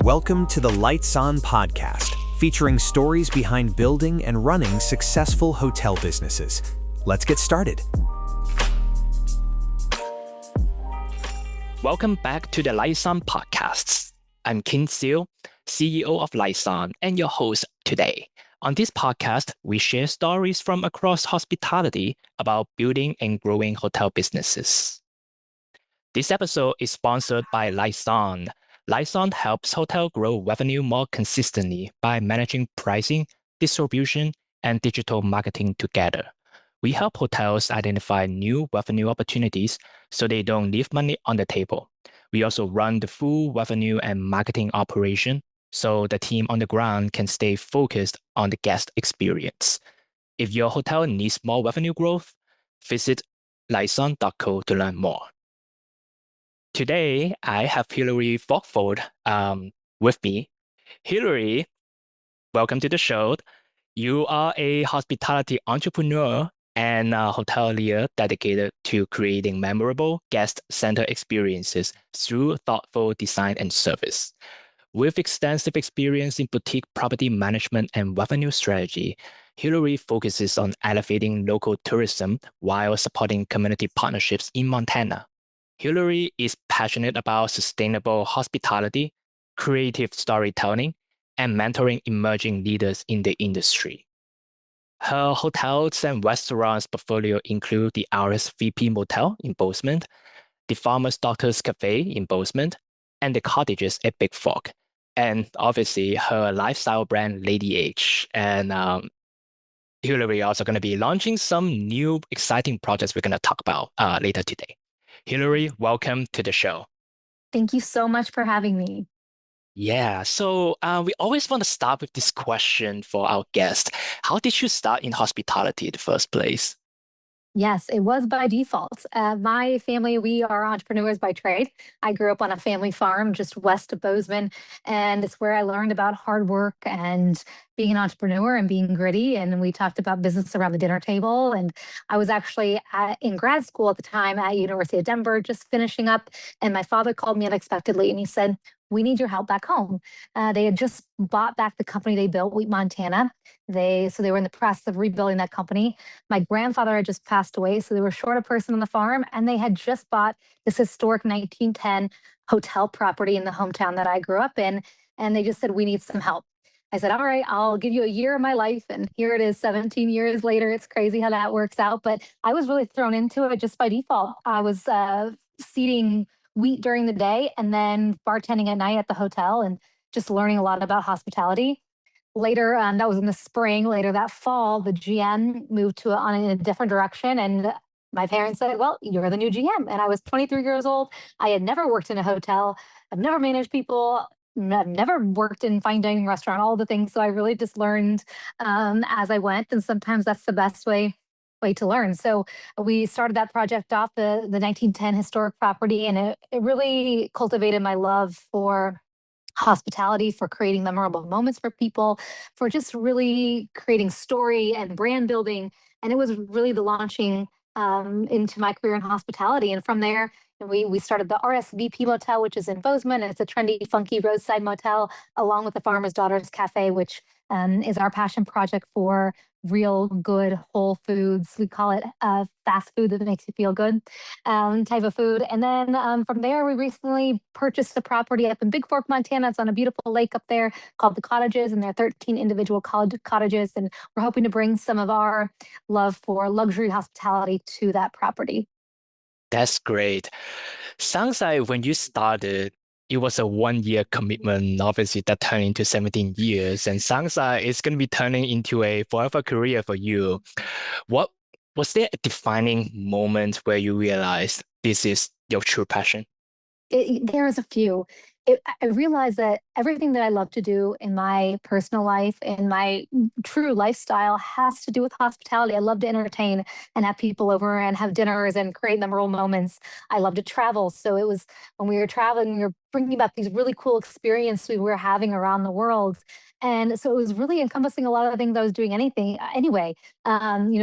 Welcome to the Lights On podcast, featuring stories behind building and running successful hotel businesses. Let's get started. Welcome back to the Lights On podcasts. I'm Kin Seo, CEO of Lights On, and your host today. On this podcast, we share stories from across hospitality about building and growing hotel businesses. This episode is sponsored by Lights On. Lights On helps hotels grow revenue more consistently by managing pricing, distribution, and digital marketing together. We help hotels identify new revenue opportunities so they don't leave money on the table. We also run the full revenue and marketing operation so the team on the ground can stay focused on the guest experience. If your hotel needs more revenue growth, visit lightson.co to learn more. Today, I have Hillary Folkvord with me. Hillary, welcome to the show. You are a hospitality entrepreneur and a hotelier dedicated to creating memorable guest-centered experiences through thoughtful design and service. With extensive experience in boutique property management and revenue strategy, Hillary focuses on elevating local tourism while supporting community partnerships in Montana. Hillary is passionate about sustainable hospitality, creative storytelling, and mentoring emerging leaders in the industry. Her hotels and restaurants portfolio include the RSVP Motel in Bozeman, the Farmer's Doctor's Cafe in Bozeman, and the Cottages at Bigfork. And obviously, her lifestyle brand, Lady H. And Hillary also going to be launching some new exciting projects we're going to talk about later today. Hillary, welcome to the show. Thank you so much for having me. Yeah, so we always want to start with this question for our guest. How did you start in hospitality in the first place? Yes, it was by default. My family, we are entrepreneurs by trade. I grew up on a family farm just west of Bozeman, and it's where I learned about hard work and being an entrepreneur and being gritty. And we talked about business around the dinner table. And I was actually in grad school at the time at University of Denver, just finishing up. And my father called me unexpectedly, and he said, "We need your help back home." They had just bought back the company they built, Wheat Montana. They were in the process of rebuilding that company. My grandfather had just passed away, so they were short a person on the farm, and they had just bought this historic 1910 hotel property in the hometown that I grew up in. And they just said, "We need some help." I said, "All right, I'll give you a year of my life." And here it is 17 years later. It's crazy how that works out. But I was really thrown into it just by default. I was seating wheat during the day and then bartending at night at the hotel and just learning a lot about hospitality. Later, that was in the spring. Later that fall, the GM moved in a different direction, and my parents said, "Well, you're the new GM." And I was 23 years old. I had never worked in a hotel. I've never managed people. I've never worked in fine dining restaurant, all the things. So I really just learned as I went, and sometimes that's the best way to learn. So we started that project off, the 1910 historic property, and it really cultivated my love for hospitality, for creating memorable moments for people, for just really creating story and brand building. And it was really the launching into my career in hospitality. And from there, we started the RSVP Motel, which is in Bozeman. It's a trendy, funky roadside motel, along with the Farmer's Daughter's Cafe, which is our passion project for real good whole foods. We call it fast food that makes you feel good type of food. And then from there, we recently purchased a property up in Bigfork, Montana. It's on a beautiful lake up there called the Cottages, and there are 13 individual cottages. And we're hoping to bring some of our love for luxury hospitality to that property. That's great. Sounds like when you started, it was a 1-year commitment, obviously that turned into 17 years, and sounds like it's going to be turning into a forever career for you. What was there a defining moment where you realized this is your true passion? There was a few. I realized that everything that I love to do in my personal life, in my true lifestyle, has to do with hospitality. I love to entertain and have people over and have dinners and create memorable moments. I love to travel. So it was when we were traveling, we were bringing back these really cool experiences we were having around the world. And so it was really encompassing a lot of the things I was doing anyway.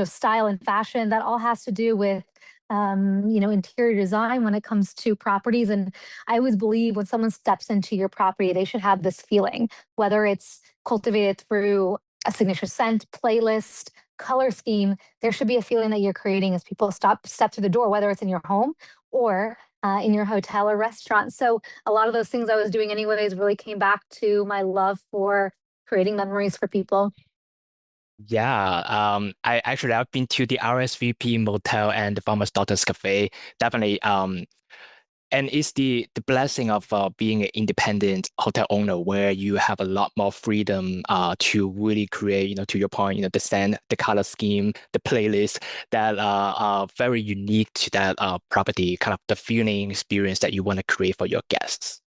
Style and fashion, that all has to do with interior design when it comes to properties. And I always believe when someone steps into your property, they should have this feeling, whether it's cultivated through a signature scent, playlist, color scheme. There should be a feeling that you're creating as people step through the door, whether it's in your home or in your hotel or restaurant. So a lot of those things I was doing anyways really came back to my love for creating memories for people. Yeah, I've been to the RSVP Motel and the Farmer's Daughter's Cafe. Definitely, and it's the blessing of being an independent hotel owner where you have a lot more freedom to really create, to your point, the scent, the color scheme, the playlist that are very unique to that property, kind of the feeling experience that you want to create for your guests.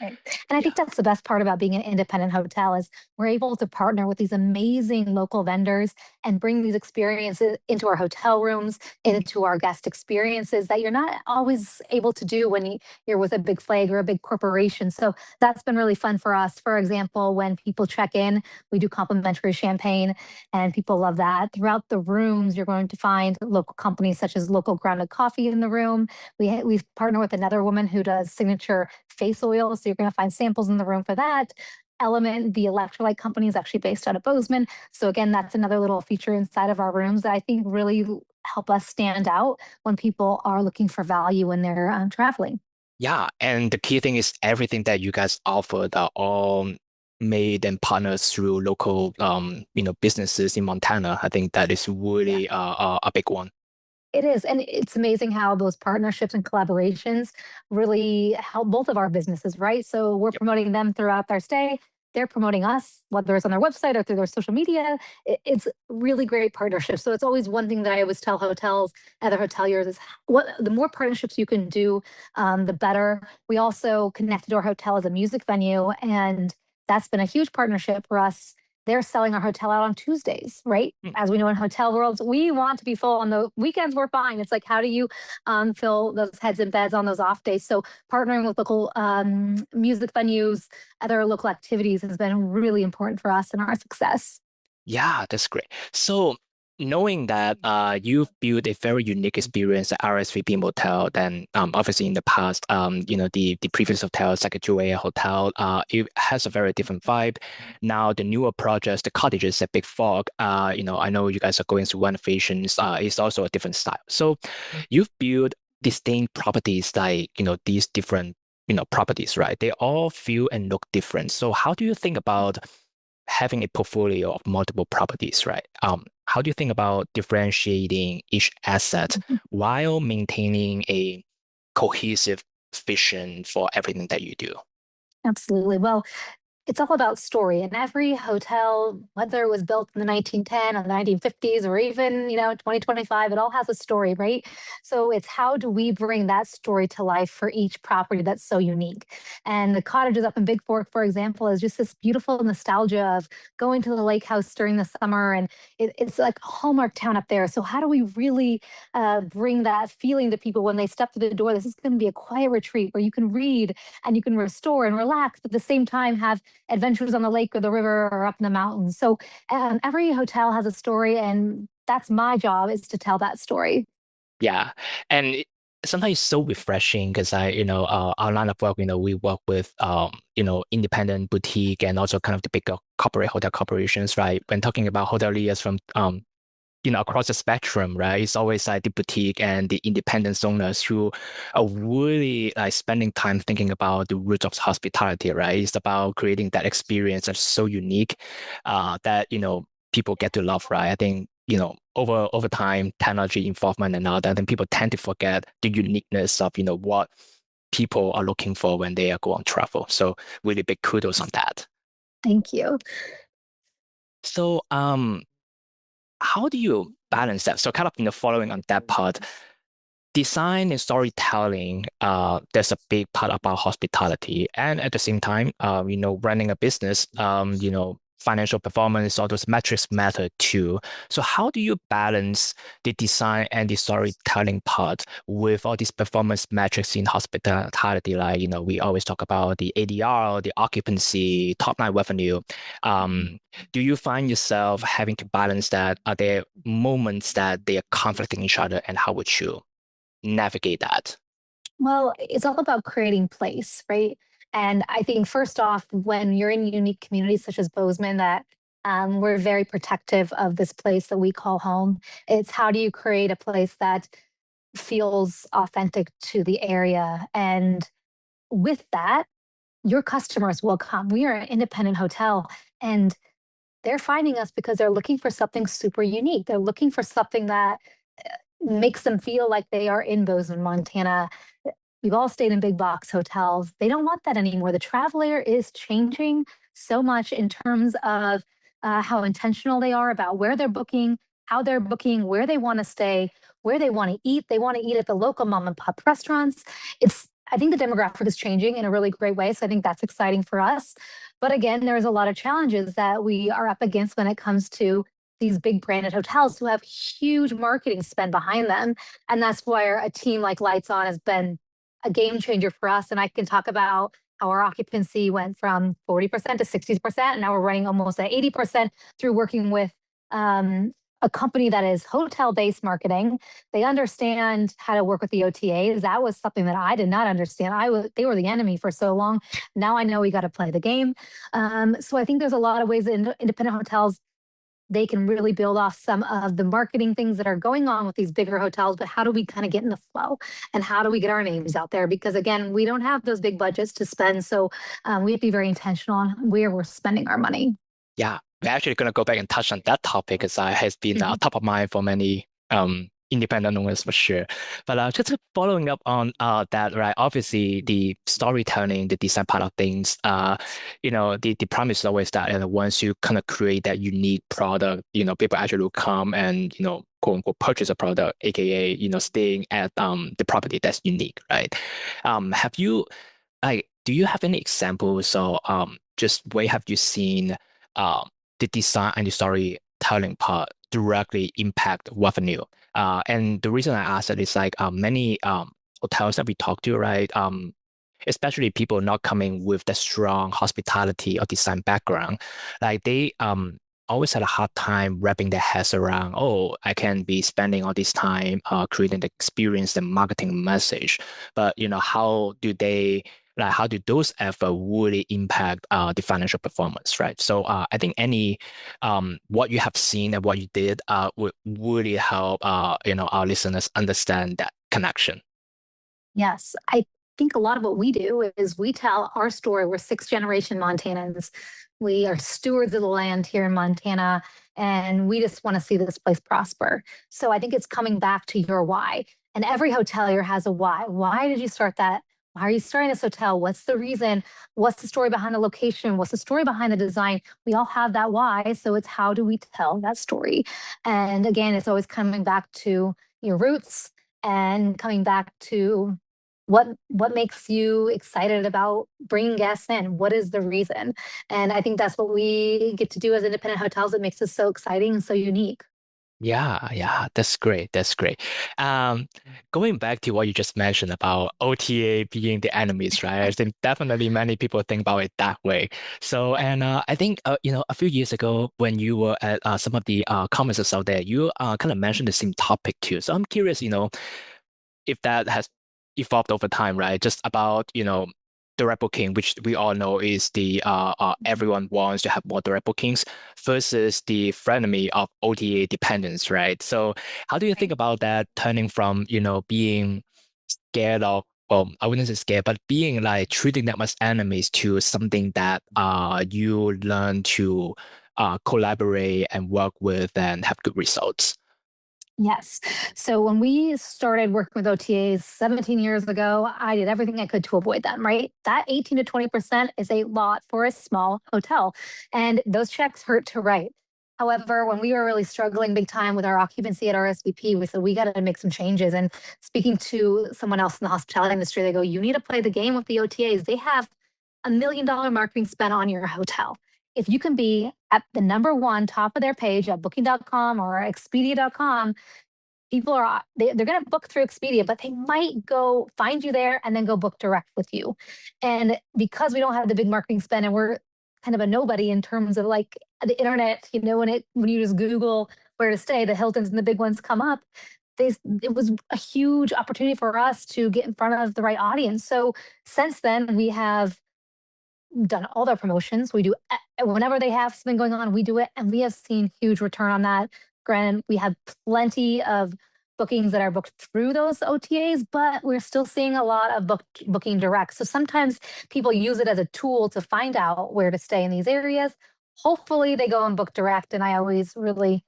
Right. And I Yeah. think that's the best part about being an independent hotel is we're able to partner with these amazing local vendors and bring these experiences into our hotel rooms, into our guest experiences that you're not always able to do when you're with a big flag or a big corporation. So that's been really fun for us. For example, when people check in, we do complimentary champagne and people love that. Throughout the rooms, you're going to find local companies such as Local Grounded Coffee in the room. We've partnered with another woman who does signature face oil. So you're going to find samples in the room for that. Element, the electrolyte company, is actually based out of Bozeman. So again, that's another little feature inside of our rooms that I think really help us stand out when people are looking for value when they're traveling. Yeah, and the key thing is everything that you guys offered are all made and partnered through local, businesses in Montana. I think that is Yeah. really a big one. It is. And it's amazing how those partnerships and collaborations really help both of our businesses, right? So we're Yep. promoting them throughout their stay. They're promoting us, whether it's on their website or through their social media. It's really great partnership. So it's always one thing that I always tell hotels, other hoteliers is what the more partnerships you can do, the better. We also connected our hotel as a music venue, and that's been a huge partnership for us. They're selling our hotel out on Tuesdays, right? Mm. As we know in hotel worlds, we want to be full on the weekends. We're fine. It's like, how do you fill those heads and beds on those off days? So partnering with local music venues, other local activities has been really important for us and our success. Yeah, that's great. So knowing that you've built a very unique experience at RSVP Motel, then obviously in the past, the previous hotels like a Julia Hotel, it has a very different vibe. Now the newer projects, the cottages at Bigfork, I know you guys are going through renovations. It's also a different style. So you've built distinct properties like these different properties, right? They all feel and look different. So how do you think about having a portfolio of multiple properties, right? How do you think about differentiating each asset while maintaining a cohesive vision for everything that you do? Absolutely. Well, it's all about story. And every hotel, whether it was built in the 1910 or the 1950s or even, 2025, it all has a story, right? So it's how do we bring that story to life for each property that's so unique? And the cottages up in Bigfork, for example, is just this beautiful nostalgia of going to the lake house during the summer. And it's like a hallmark town up there. So how do we really bring that feeling to people when they step through the door? This is going to be a quiet retreat where you can read and you can restore and relax, but at the same time have adventures on the lake or the river or up in the mountains. So every hotel has a story, and that's my job is to tell that story. Yeah, and sometimes it's so refreshing because our line of work, we work with independent boutique and also kind of the bigger corporate hotel corporations, right? When talking about hoteliers from across the spectrum, right? It's always like the boutique and the independent owners who are really like spending time thinking about the roots of hospitality, right? It's about creating that experience that's so unique that people get to love, right? I think over time, technology involvement and all that, then people tend to forget the uniqueness of what people are looking for when they are go on travel. So really big kudos on that. Thank you. So how do you balance that? So kind of following on that part, design and storytelling, there's a big part about hospitality. And at the same time, running a business, financial performance, all those metrics matter too. So how do you balance the design and the storytelling part with all these performance metrics in hospitality? Like, we always talk about the ADR, the occupancy, top line revenue. Do you find yourself having to balance that? Are there moments that they are conflicting each other, and how would you navigate that? Well, it's all about creating place, right? And I think first off, when you're in unique communities such as Bozeman, that we're very protective of this place that we call home. It's how do you create a place that feels authentic to the area? And with that, your customers will come. We are an independent hotel, and they're finding us because they're looking for something super unique. They're looking for something that makes them feel like they are in Bozeman, Montana. We've all stayed in big box hotels. They don't want that anymore. The traveler is changing so much in terms of how intentional they are about where they're booking, how they're booking, where they want to stay, where they want to eat. They want to eat at the local mom and pop restaurants. I think the demographic is changing in a really great way. So I think that's exciting for us. But again, there's a lot of challenges that we are up against when it comes to these big branded hotels who have huge marketing spend behind them. And that's where a team like Lights On has been a game changer for us. And I can talk about how our occupancy went from 40% to 60%. And now we're running almost at 80% through working with a company that is hotel based marketing. They understand how to work with the OTAs. That was something that I did not understand. They were the enemy for so long. Now I know we got to play the game. So I think there's a lot of ways that independent hotels, they can really build off some of the marketing things that are going on with these bigger hotels, but how do we kind of get in the flow and how do we get our names out there? Because again, we don't have those big budgets to spend. So we have to be very intentional on where we're spending our money. Yeah, we're actually going to go back and touch on that topic because it has been top of mind for many independent owners for sure. But just following up on that, right? Obviously, the storytelling, the design part of things, the promise is always that once you kind of create that unique product, people actually will come and quote unquote purchase a product, aka staying at the property that's unique, right? Have you do you have any examples or just where have you seen the design and the storytelling part directly impact revenue? And the reason I ask that is many hotels that we talk to, right? Especially people not coming with the strong hospitality or design background, like they always had a hard time wrapping their heads around, oh, I can be spending all this time creating the experience, the marketing message, but how do those efforts really impact the financial performance, right? So I think what you have seen and what you did would really help our listeners understand that connection. Yes, I think a lot of what we do is we tell our story. We're sixth generation Montanans. We are stewards of the land here in Montana, and we just want to see this place prosper. So I think it's coming back to your why. And every hotelier has a why. Why did you start that? Why are you starting this hotel? What's the reason? What's the story behind the location? What's the story behind the design? We all have that why. So it's how do we tell that story? And again, it's always coming back to your roots and coming back to what makes you excited about bringing guests in. What is the reason? And I think that's what we get to do as independent hotels that makes us so exciting and so unique. Yeah, that's great. That's great. Going back to what you just mentioned about OTA being the enemies, right? I think definitely many people think about it that way. So, and I think a few years ago when you were at some of the conferences out there, you kind of mentioned the same topic too. So I'm curious, if that has evolved over time, right? Just about direct booking, which we all know is the everyone wants to have more direct bookings versus the frenemy of OTA dependence, right? So how do you think about that turning from being scared of, well, I wouldn't say scared, but being like treating them as enemies to something that you learn to collaborate and work with and have good results? Yes. So when we started working with OTAs 17 years ago, I did everything I could to avoid them, right? That 18 to 20% is a lot for a small hotel. And those checks hurt to write. However, when we were really struggling big time with our occupancy at RSVP, we said we got to make some changes. And speaking to someone else in the hospitality industry, they go, you need to play the game with the OTAs. They have $1 million marketing spend on your hotel. If you can be at the number one top of their page at booking.com or expedia.com, people are they're going to book through Expedia, but they might go find you there and then go book direct with you. And because we don't have the big marketing spend and we're kind of a nobody in terms of like the internet, when you just Google where to stay, the Hiltons and the big ones come up. it was a huge opportunity for us to get in front of the right audience. So since then, we have done all their promotions. We do whenever they have something going on, we do it, and we have seen huge return on that. Granted, we have plenty of bookings that are booked through those OTAs, but we're still seeing a lot of booking direct. So sometimes people use it as a tool to find out where to stay in these areas. Hopefully, they go and book direct, and I always really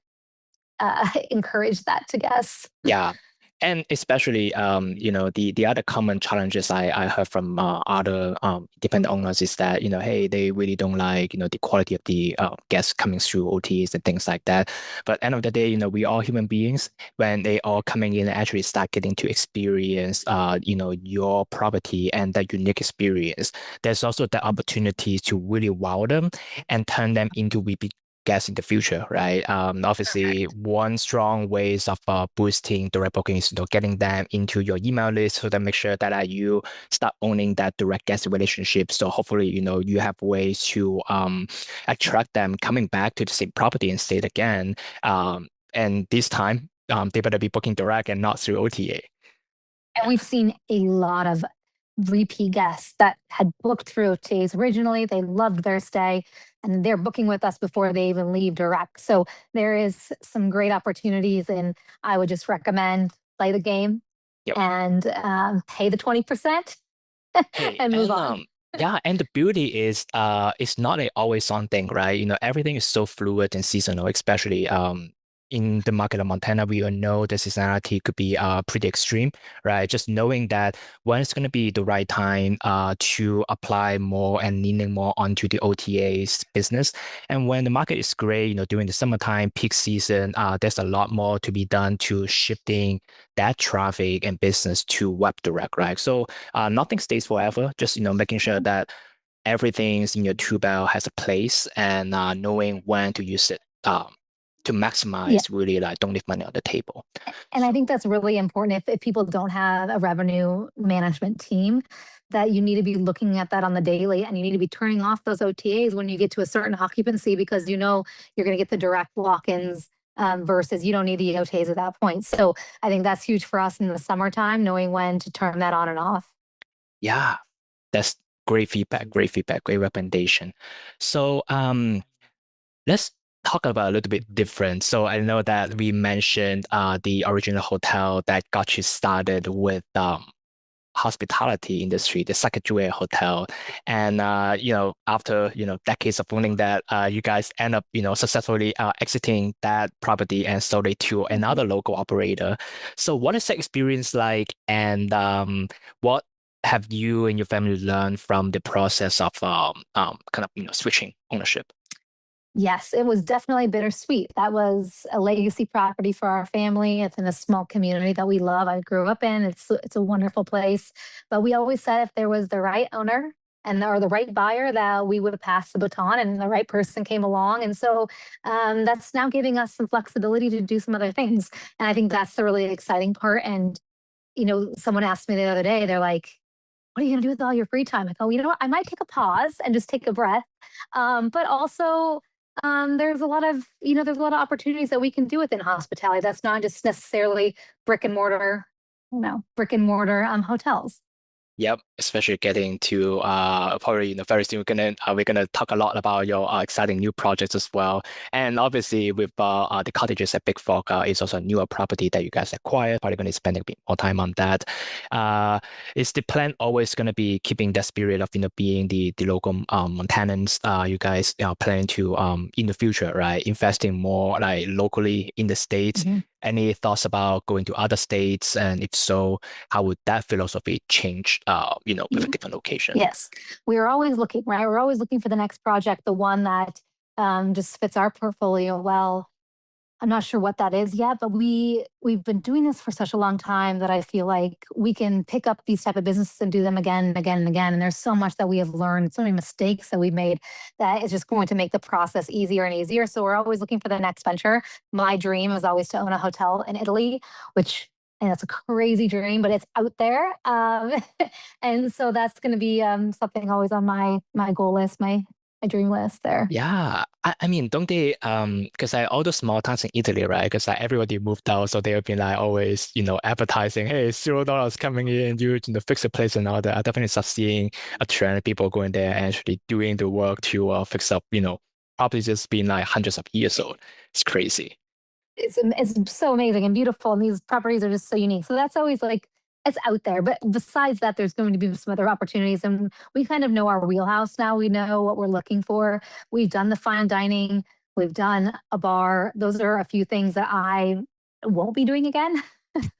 encourage that to guests. Yeah. And especially, the other common challenges I heard from other independent owners is that, hey, they really don't like, the quality of the guests coming through OTs and things like that. But end of the day, we are human beings. When they are coming in and actually start getting to experience, your property and that unique experience, there's also the opportunity to really wow them and turn them into repeat guests in the future, right? Obviously, one strong ways of boosting direct booking is getting them into your email list, so that make sure that you start owning that direct guest relationship. So hopefully, you have ways to attract them coming back to the same property and stay again. And this time, they better be booking direct and not through OTA. And we've seen a lot of repeat guests that had booked through OTAs originally. They loved their stay and they're booking with us before they even leave direct. So there is some great opportunities, and I would just recommend play the game Yep. and pay the 20% Hey, and move on. Yeah, and the beauty is it's not a always on thing, right? Everything is so fluid and seasonal, especially in the market of Montana. We all know the seasonality could be pretty extreme, right? Just knowing that when it's going to be the right time to apply more and leaning more onto the OTA's business. And when the market is great, during the summertime peak season, there's a lot more to be done to shifting that traffic and business to web direct, right? So nothing stays forever. Just making sure that everything's in your tool belt has a place, and knowing when to use it to maximize, really, like, don't leave money on the table. And I think that's really important if people don't have a revenue management team, that you need to be looking at that on the daily, and you need to be turning off those OTAs when you get to a certain occupancy, because you're going to get the direct walk-ins versus you don't need the OTAs at that point. So I think that's huge for us in the summertime, knowing when to turn that on and off. Yeah, that's great feedback, great recommendation. So let's talk about a little bit different. So I know that we mentioned the original hotel that got you started with hospitality industry, the Sacagawea Hotel, and after decades of owning that, you guys end up successfully exiting that property and sold it to another local operator. So what is that experience like, and what have you and your family learned from the process of switching ownership? Yes, it was definitely bittersweet. That was a legacy property for our family. It's in a small community that we love. I grew up in. It's a wonderful place. But we always said if there was the right owner or the right buyer, that we would have passed the baton, and the right person came along. And so that's now giving us some flexibility to do some other things. And I think that's the really exciting part. And someone asked me the other day, they're like, what are you going to do with all your free time? I go, you know what? I might take a pause and just take a breath. But also, there's a lot of opportunities that we can do within hospitality. That's not just necessarily brick and mortar hotels. Yep, especially getting to probably very soon we're gonna talk a lot about your exciting new projects as well. And obviously with the cottages at Bigfork is also a newer property that you guys acquired. Probably gonna spend a bit more time on that. Is the plan always gonna be keeping that spirit of being the local Montanans? You guys planning to in the future, right, investing more like locally in the states? Mm-hmm. Any thoughts about going to other states? And if so, how would that philosophy change, with a different location? Yes, we're always looking, right? We're always looking for the next project, the one that just fits our portfolio well. I'm not sure what that is yet, but we've been doing this for such a long time that I feel like we can pick up these type of businesses and do them again and again and again. And there's so much that we have learned, so many mistakes that we've made, that is just going to make the process easier and easier. So we're always looking for the next venture. My dream is always to own a hotel in Italy, which, and that's a crazy dream, but it's out there. And so that's going to be something always on my goal list, my dream list there. Yeah, I mean, don't they, because all those small towns in Italy, right? Because everybody moved out, so they've been like always, advertising, hey, $0 coming in, fix the place and all that. I definitely start seeing a trend of people going there and actually doing the work to fix up, probably just being like hundreds of years old. It's crazy. It's so amazing and beautiful, and these properties are just so unique. So that's always like it's out there. But besides that, there's going to be some other opportunities, and we kind of know our wheelhouse now. We know what we're looking for. We've done the fine dining, we've done a bar. Those are a few things that I won't be doing again,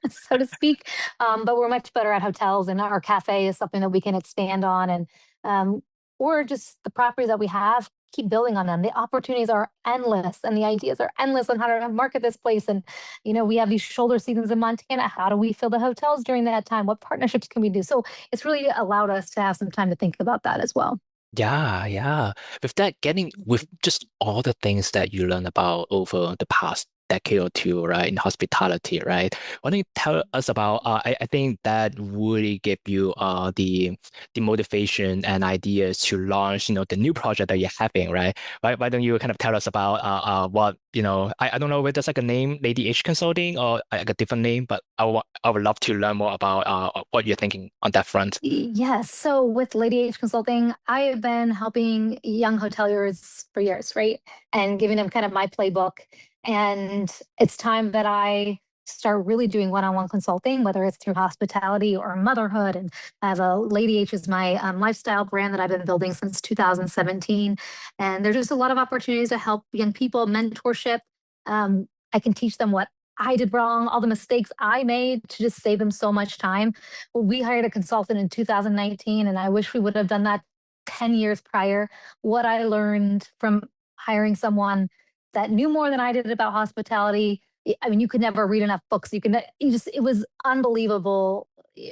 so to speak. But we're much better at hotels, and our cafe is something that we can expand on, and um, or just the properties that we have, keep building on them. The opportunities are endless, and the ideas are endless on how to market this place. And we have these shoulder seasons in Montana. How do we fill the hotels during that time? What partnerships can we do? So it's really allowed us to have some time to think about that as well. Yeah, yeah. With just all the things that you learn about over the past decade or two, right, in hospitality, right? Why don't you tell us about, I think that really give you the motivation and ideas to launch, the new project that you're having, right? Why don't you kind of tell us about what, I don't know whether there's like a name, Lady H Consulting or like a different name, but I would love to learn more about what you're thinking on that front. Yes. So with Lady H Consulting, I have been helping young hoteliers for years, right? And giving them kind of my playbook. And it's time that I start really doing one-on-one consulting, whether it's through hospitality or motherhood. And I have a Lady H is my lifestyle brand that I've been building since 2017. And there's just a lot of opportunities to help young people, mentorship. I can teach them what I did wrong, all the mistakes I made to just save them so much time. We hired a consultant in 2019, and I wish we would have done that 10 years prior. What I learned from hiring someone that knew more than I did about hospitality. I mean, you could never read enough books. It was unbelievable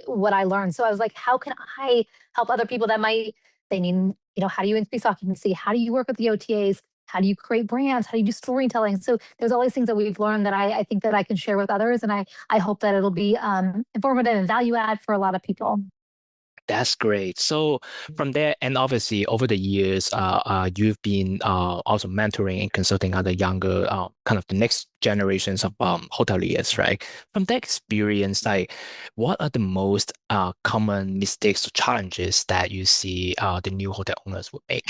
what I learned. So I was like, how can I help other people they need, how do you increase occupancy? How do you work with the OTAs? How do you create brands? How do you do storytelling? So there's all these things that we've learned that I think that I can share with others. And I hope that it'll be informative and value add for a lot of people. That's great. So from there, and obviously over the years, you've been also mentoring and consulting other younger, kind of the next generations of hoteliers, right? From that experience, like, what are the most common mistakes or challenges that you see the new hotel owners would make?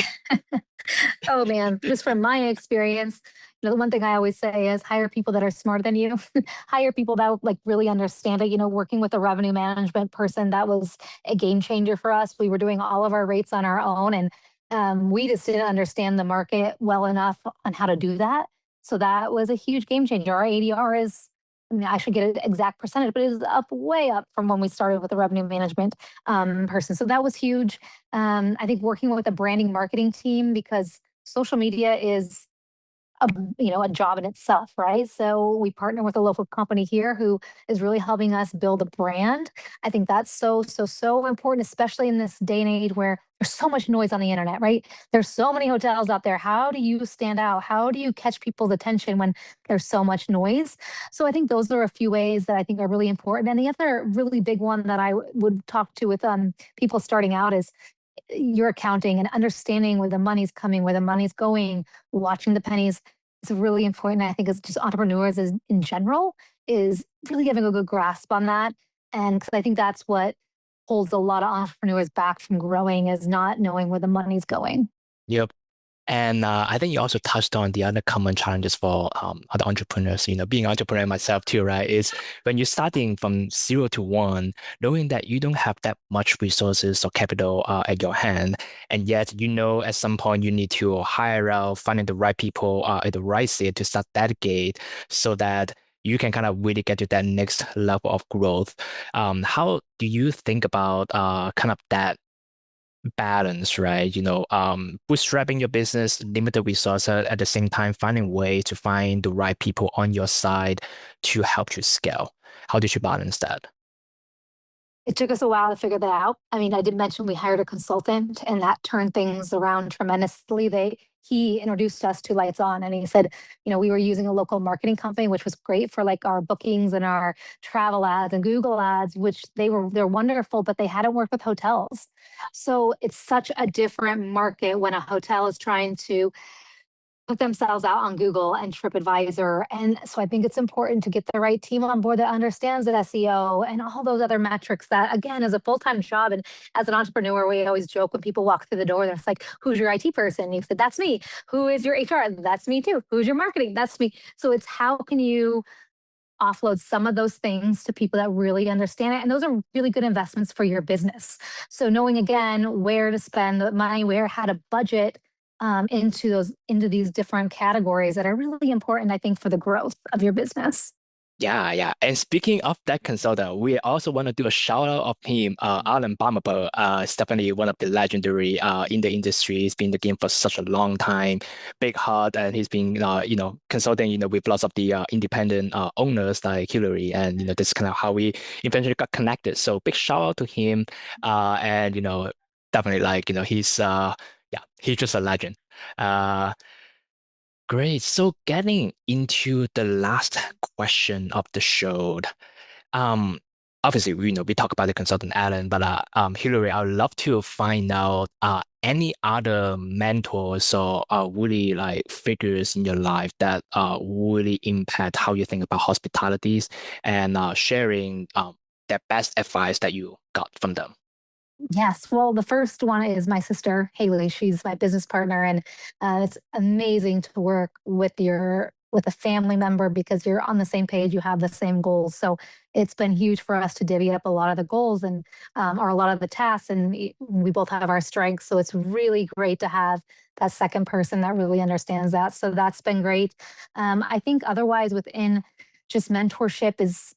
Oh man, just from my experience, the one thing I always say is hire people that are smarter than you. Hire people that like really understand it. Working with a revenue management person, that was a game changer for us. We were doing all of our rates on our own, and we just didn't understand the market well enough on how to do that. So that was a huge game changer. Our ADR is, I mean, I should get an exact percentage, but it is up way up from when we started with the revenue management person. So that was huge. I think working with a branding marketing team, because social media is a job in itself, right? So we partner with a local company here who is really helping us build a brand. I think that's so important, especially in this day and age where there's so much noise on the internet, right? There's so many hotels out there. How do you stand out? How do you catch people's attention when there's so much noise? So I think those are a few ways that I think are really important. And the other really big one that I would talk to with people starting out is your accounting and understanding where the money's coming, where the money's going, watching the pennies. It's really important. I think it's just entrepreneurs in general is really having a good grasp on that. And 'cause I think that's what holds a lot of entrepreneurs back from growing is not knowing where the money's going. Yep. And I think you also touched on the other common challenges for other entrepreneurs, being an entrepreneur myself too, right? Is when you're starting from 0 to 1, knowing that you don't have that much resources or capital at your hand. And yet, at some point you need to hire out, finding the right people at the right seat to start that gate so that you can kind of really get to that next level of growth. How do you think about kind of that balance, right? Bootstrapping your business, limited resources, at the same time finding way to find the right people on your side to help you scale. How did you balance that? It took us a while to figure that out. I mean, I did mention we hired a consultant, and that turned things around tremendously. He introduced us to Lights On, and he said, we were using a local marketing company, which was great for like our bookings and our travel ads and Google ads, which they're wonderful, but they hadn't worked with hotels. So it's such a different market when a hotel is trying to put themselves out on Google and TripAdvisor. And so I think it's important to get the right team on board that understands that SEO and all those other metrics that, again, is a full-time job. And as an entrepreneur, we always joke when people walk through the door, it's like, who's your IT person? You said, that's me. Who is your HR? That's me too. Who's your marketing? That's me. So it's how can you offload some of those things to people that really understand it. And those are really good investments for your business. So knowing again where to spend the money, where, how to budget into these different categories that are really important, I think, for the growth of your business. Yeah, yeah. And speaking of that consultant, we also want to do a shout out of him, Alan Bamable. It's definitely one of the legendary in the industry. He's been in the game for such a long time, big heart, and he's been consulting with lots of the independent owners like Hillary, and this is kind of how we eventually got connected. So big shout out to him, and definitely he's just a legend. Great. So getting into the last question of the show, um, obviously we talk about the consultant Alan, but Hillary, I would love to find out any other mentors or really like figures in your life that really impact how you think about hospitalities and sharing their best advice that you got from them. Yes. Well, the first one is my sister, Haley. She's my business partner, and it's amazing to work with a family member because you're on the same page, you have the same goals. So it's been huge for us to divvy up a lot of the goals and or a lot of the tasks, and we both have our strengths. So it's really great to have that second person that really understands that. So that's been great. I think otherwise within just mentorship is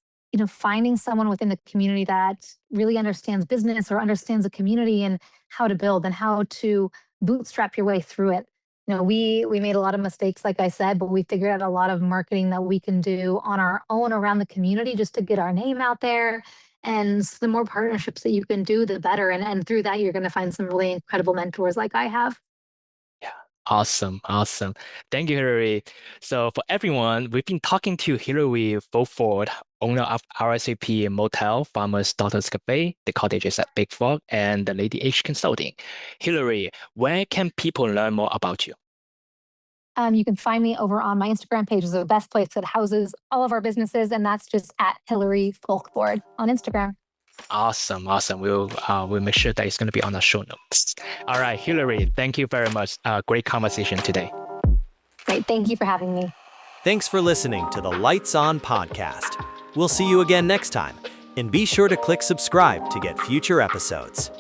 finding someone within the community that really understands business or understands the community and how to build and how to bootstrap your way through it. We made a lot of mistakes, like I said, but we figured out a lot of marketing that we can do on our own around the community just to get our name out there. And the more partnerships that you can do, the better. And through that, you're going to find some really incredible mentors like I have. Yeah, awesome, awesome. Thank you, Hillary. So for everyone, we've been talking to Hillary Folkvord, owner of RSVP Motel, Farmers Daughters Cafe, the Cottages at Bigfork, and the Lady H Consulting. Hillary, where can people learn more about you? You can find me over on my Instagram page, is the best place that houses all of our businesses, and that's just at Hillary Folkvord on Instagram. Awesome, awesome. We'll make sure that it's going to be on the show notes. All right, Hillary, thank you very much. Great conversation today. Great. Thank you for having me. Thanks for listening to the Lights On podcast. We'll see you again next time, and be sure to click subscribe to get future episodes.